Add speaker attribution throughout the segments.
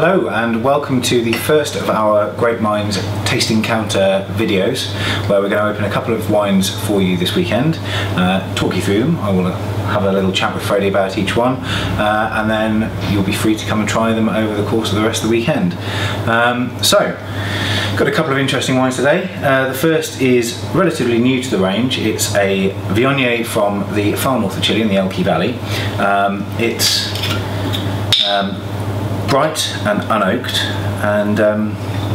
Speaker 1: Hello and welcome to the first of our Grape Minds tasting counter videos, where we're going to open a couple of wines for you this weekend, talk you through them. I will have a little chat with Freddie about each one, and then you'll be free to come and try them over the course of the rest of the weekend. So, got a couple of interesting wines today. The first is relatively new to the range. It's a Viognier from the far north of Chile in the Elqui Valley. It's bright and unoaked, and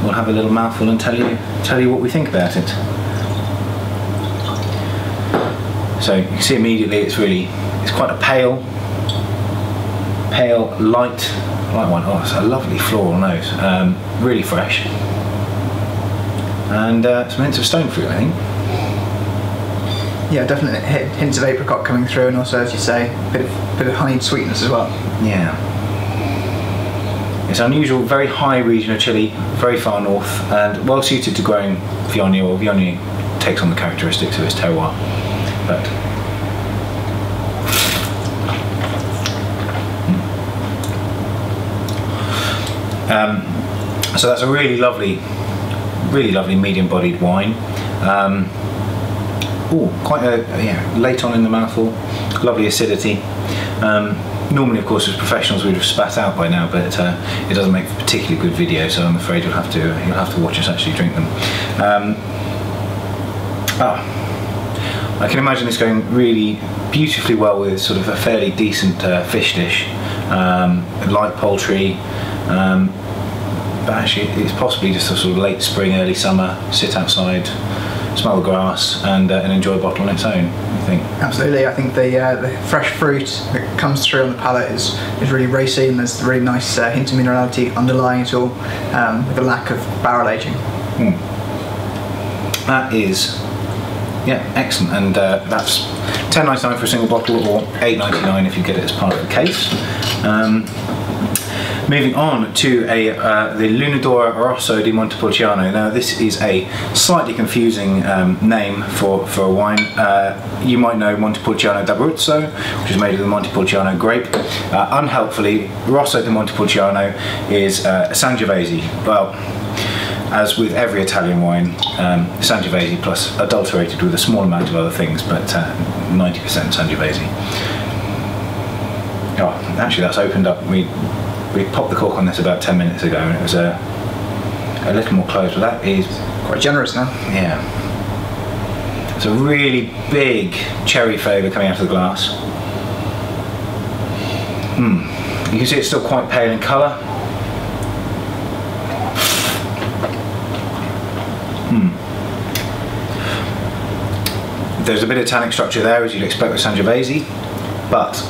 Speaker 1: we'll have a little mouthful and tell you what we think about it. So you can see immediately it's quite a pale light wine. Oh, it's a lovely floral nose, really fresh, and some hints of stone fruit, I think.
Speaker 2: Yeah, definitely hints of apricot coming through, and also, as you say, a bit of honeyed sweetness as well.
Speaker 1: Yeah. It's unusual, very high region of Chile, very far north, and well suited to growing Viognier, or Viognier takes on the characteristics of its terroir. But so that's a really lovely medium-bodied wine. Quite a late on in the mouthful, lovely acidity. Normally, of course, as professionals, we'd have spat out by now, but it doesn't make for particularly good video, so I'm afraid you'll have to watch us actually drink them. I can imagine this going really beautifully well with sort of a fairly decent fish dish, light poultry, but actually it's possibly just a sort of late spring, early summer, sit outside, smell the grass, and enjoy a bottle on its own, I think.
Speaker 2: Absolutely, I think the fresh fruit that comes through on the palate is really racy, and there's a really nice hint of minerality underlying it all, with a lack of barrel aging.
Speaker 1: That is, excellent, and that's £10.99 for a single bottle, or £8.99 if you get it as part of the case. Moving on to the Lunadoro Rosso di Montepulciano. Now this is a slightly confusing name for a wine. You might know Montepulciano d'Abruzzo, which is made of the Montepulciano grape. Unhelpfully, Rosso di Montepulciano is Sangiovese. Well, as with every Italian wine, Sangiovese plus adulterated with a small amount of other things, but 90% Sangiovese. Oh, actually that's opened up. We popped the cork on this about 10 minutes ago, and it was a little more closed, but that is
Speaker 2: quite generous now.
Speaker 1: Yeah. It's a really big cherry flavour coming out of the glass. You can see it's still quite pale in colour. There's a bit of tannic structure there, as you'd expect with Sangiovese, but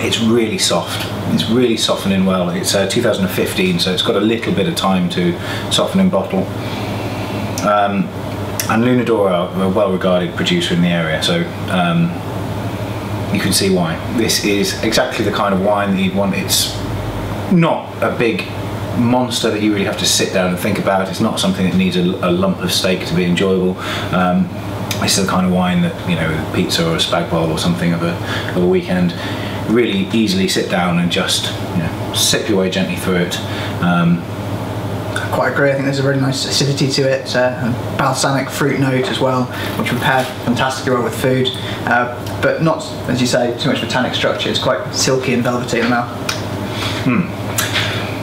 Speaker 1: it's really soft. It's really softening well. It's 2015, so it's got a little bit of time to soften in bottle. And Lunadoro are a well-regarded producer in the area, so you can see why. This is exactly the kind of wine that you'd want. It's not a big monster that you really have to sit down and think about. It's not something that needs a lump of steak to be enjoyable. This is the kind of wine that, you know, with pizza or a spag bowl or something of a weekend, really easily sit down and just, you know, sip your way gently through it.
Speaker 2: I quite agree. I think there's a really nice acidity to it, a balsamic fruit note as well, which would pair fantastically well with food, but not, as you say, too much of a tannic structure. It's quite silky and velvety in the mouth.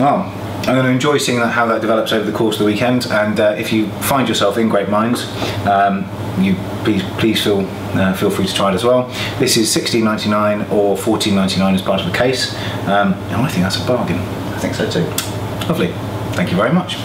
Speaker 1: Well, I'm going to enjoy seeing how that develops over the course of the weekend, and if you find yourself in Grape Minds, you please feel free to try it as well. This is £16.99 or £14.99 as part of the case, and I think that's a bargain.
Speaker 2: I think so too.
Speaker 1: Lovely. Thank you very much.